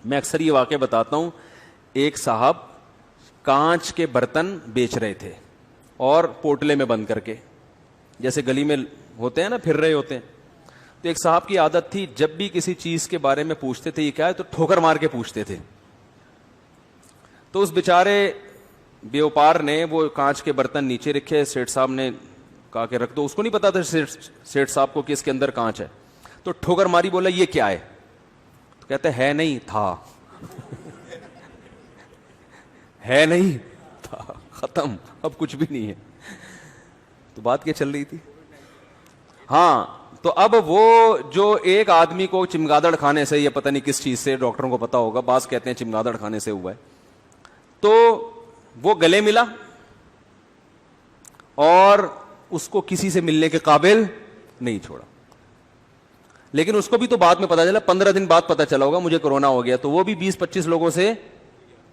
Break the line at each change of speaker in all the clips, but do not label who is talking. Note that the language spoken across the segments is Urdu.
میں اکثر یہ واقعہ بتاتا ہوں. ایک صاحب کانچ کے برتن بیچ رہے تھے اور پوٹلے میں بند کر کے, جیسے گلی میں ہوتے ہیں نا, پھر رہے ہوتے ہیں. تو ایک صاحب کی عادت تھی, جب بھی کسی چیز کے بارے میں پوچھتے تھے یہ کیا ہے, تو ٹھوکر مار کے پوچھتے تھے. تو اس بیچارے بیوپار نے وہ کانچ کے برتن نیچے رکھے, سیٹھ صاحب نے کہا کہ رکھ دو. اس کو نہیں پتا تھا سیٹھ صاحب کو کہ اس کے اندر کانچ ہے. تو ٹھوکر ماری, بولا یہ کیا ہے, تو کہتے ہے نہیں تھا. ہے نہیں تھا, ختم, اب کچھ بھی نہیں ہے. تو بات کیا چل رہی تھی؟ ہاں, تو اب وہ جو ایک آدمی کو چمگادڑ کھانے سے, یا پتہ نہیں کس چیز سے, ڈاکٹروں کو پتا ہوگا, بعض کہتے ہیں چمگادڑ کھانے سے ہوا ہے, تو وہ گلے ملا اور اس کو کسی سے ملنے کے قابل نہیں چھوڑا. لیکن اس کو بھی تو بعد میں پتا چلا, 15 دن بعد پتا چلا ہوگا مجھے کرونا ہو گیا, تو وہ بھی 20-25 لوگوں سے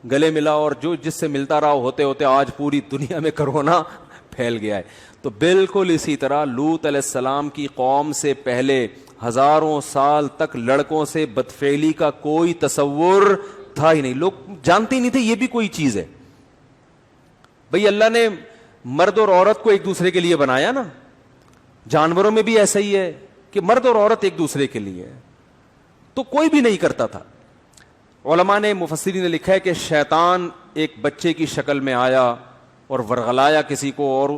گلے ملا, اور جو جس سے ملتا رہا ہوتے ہوتے آج پوری دنیا میں کرونا پھیل گیا ہے. تو بالکل اسی طرح لوط علیہ السلام کی قوم سے پہلے ہزاروں سال تک لڑکوں سے بدفعلی کا کوئی تصور تھا ہی نہیں. لوگ جانتے ہی نہیں تھے یہ بھی کوئی چیز ہے. بھئی اللہ نے مرد اور عورت کو ایک دوسرے کے لیے بنایا نا, جانوروں میں بھی ایسا ہی ہے کہ مرد اور عورت ایک دوسرے کے لیے, تو کوئی بھی نہیں کرتا تھا. علماء نے, مفسرین نے لکھا ہے کہ شیطان ایک بچے کی شکل میں آیا اور ورغلایا کسی کو, اور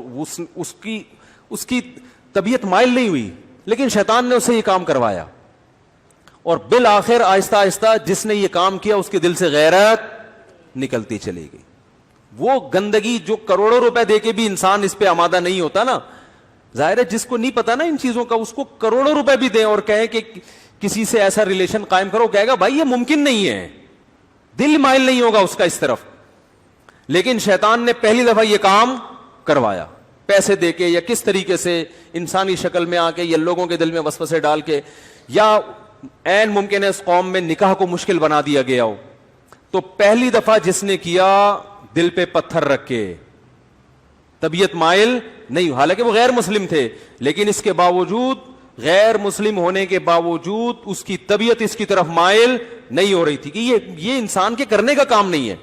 اس کی طبیعت مائل نہیں ہوئی, لیکن شیطان نے اسے یہ کام کروایا, اور بالآخر آہستہ آہستہ جس نے یہ کام کیا اس کے دل سے غیرت نکلتی چلی گئی. وہ گندگی جو کروڑوں روپے دے کے بھی انسان اس پہ آمادہ نہیں ہوتا نا, ظاہر ہے جس کو نہیں پتا نا ان چیزوں کا, اس کو کروڑوں روپے بھی دیں اور کہیں کہ کسی سے ایسا ریلیشن قائم کرو, کہے گا بھائی یہ ممکن نہیں ہے, دل مائل نہیں ہوگا اس کا اس طرف. لیکن شیطان نے پہلی دفعہ یہ کام کروایا, پیسے دے کے یا کس طریقے سے, انسانی شکل میں آ کے, یا لوگوں کے دل میں وسوسے ڈال کے, یا عین ممکن ہے اس قوم میں نکاح کو مشکل بنا دیا گیا ہو. تو پہلی دفعہ جس نے کیا, دل پہ پتھر رکھ کے, طبیعت مائل نہیں, حالانکہ وہ غیر مسلم تھے, لیکن اس کے باوجود, غیر مسلم ہونے کے باوجود اس کی طبیعت اس کی طرف مائل نہیں ہو رہی تھی کہ یہ انسان کے کرنے کا کام نہیں ہے.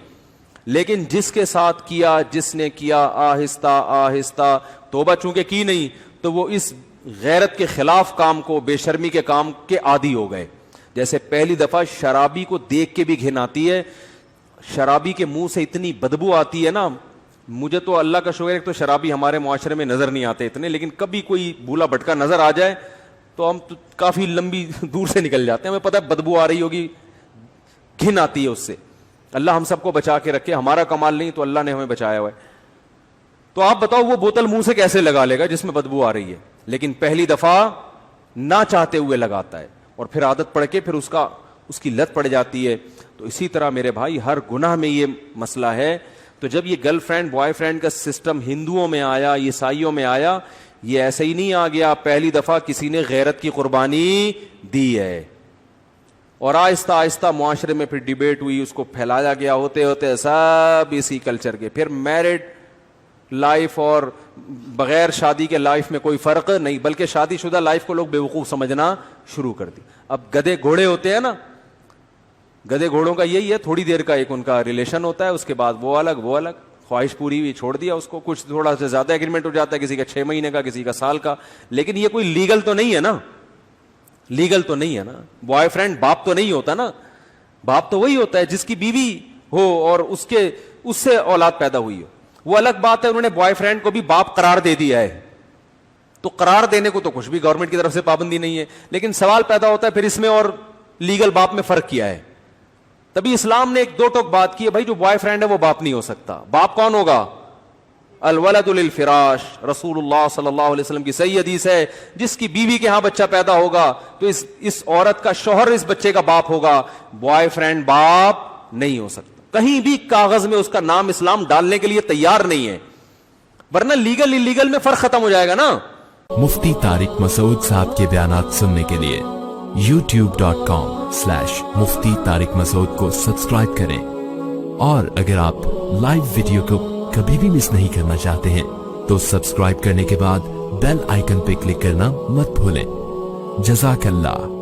لیکن جس کے ساتھ کیا, جس نے کیا, آہستہ آہستہ توبہ چونکہ کی نہیں, تو وہ اس غیرت کے خلاف کام کو, بے شرمی کے کام کے عادی ہو گئے. جیسے پہلی دفعہ شرابی کو دیکھ کے بھی گھن آتی ہے, شرابی کے منہ سے اتنی بدبو آتی ہے نا. مجھے تو اللہ کا شکر ہے تو شرابی ہمارے معاشرے میں نظر نہیں آتے اتنے, لیکن کبھی کوئی بھولا بھٹکا نظر آ جائے تو ہم کافی لمبی دور سے نکل جاتے ہیں, ہمیں پتہ ہے بدبو آ رہی ہوگی, گھن آتی ہے اس سے. اللہ ہم سب کو بچا کے رکھے, ہمارا کمال نہیں تو اللہ نے ہمیں بچایا ہوا ہے. تو آپ بتاؤ وہ بوتل منہ سے کیسے لگا لے گا جس میں بدبو آ رہی ہے, لیکن پہلی دفعہ نہ چاہتے ہوئے لگاتا ہے, اور پھر عادت پڑ کے پھر اس کی لت پڑ جاتی ہے. تو اسی طرح میرے بھائی ہر گناہ میں یہ مسئلہ ہے. تو جب یہ گرل فرینڈ بوائے فرینڈ کا سسٹم ہندوؤں میں آیا, عیسائیوں میں آیا, یہ ایسے ہی نہیں آ گیا, پہلی دفعہ کسی نے غیرت کی قربانی دی ہے, اور آہستہ آہستہ معاشرے میں پھر ڈیبیٹ ہوئی, اس کو پھیلایا گیا, ہوتے ہوتے سب اسی کلچر کے. پھر میرڈ لائف اور بغیر شادی کے لائف میں کوئی فرق نہیں, بلکہ شادی شدہ لائف کو لوگ بیوقوف سمجھنا شروع کر دی. اب گدھے گھوڑے ہوتے ہیں نا, گدھے گھوڑوں کا یہی ہے, تھوڑی دیر کا ایک ان کا ریلیشن ہوتا ہے, اس کے بعد وہ الگ, خواہش پوری ہوئی چھوڑ دیا اس کو, کچھ تھوڑا سا زیادہ ایگریمنٹ ہو جاتا ہے, کسی کا 6 مہینے کا, کسی کا سال کا, لیکن یہ کوئی لیگل تو نہیں ہے نا, لیگل تو نہیں ہے نا. بوائے فرینڈ باپ تو نہیں ہوتا نا, باپ تو وہی ہوتا ہے جس کی بیوی ہو اور اس سے اولاد پیدا ہوئی ہو. وہ الگ بات ہے, انہوں نے بوائے فرینڈ کو بھی باپ قرار دے دیا ہے, تو قرار دینے کو تو کچھ بھی گورنمنٹ کی طرف سے پابندی نہیں ہے, لیکن سوال پیدا ہوتا ہے پھر اس میں اور لیگل باپ میں فرق کیا ہے. تبھی اسلام نے ایک دو ٹوک بات کی ہے, بھائی جو بوائے فرینڈ ہے وہ باپ نہیں ہو سکتا. باپ کون ہوگا؟ الولد للفراش. رسول اللہ صلی اللہ علیہ وسلم کی صحیح حدیث ہے, جس کی بیوی کے ہاں بچہ پیدا ہوگا تو اس عورت کا شوہر اس بچے کا باپ ہوگا, بوائے فرینڈ باپ نہیں ہو سکتا. کہیں بھی کاغذ میں اس کا نام اسلام ڈالنے کے لیے تیار نہیں ہے, ورنہ لیگل انلیگل میں فرق ختم ہو جائے گا نا.
مفتی طارق مسعود صاحب کے بیانات سننے کے لیے youtube.com/مفتی طارق مسعود کو سبسکرائب کریں, اور اگر آپ لائیو ویڈیو کو کبھی بھی مس نہیں کرنا چاہتے ہیں تو سبسکرائب کرنے کے بعد بیل آئیکن پہ کلک کرنا مت بھولیں. جزاک اللہ.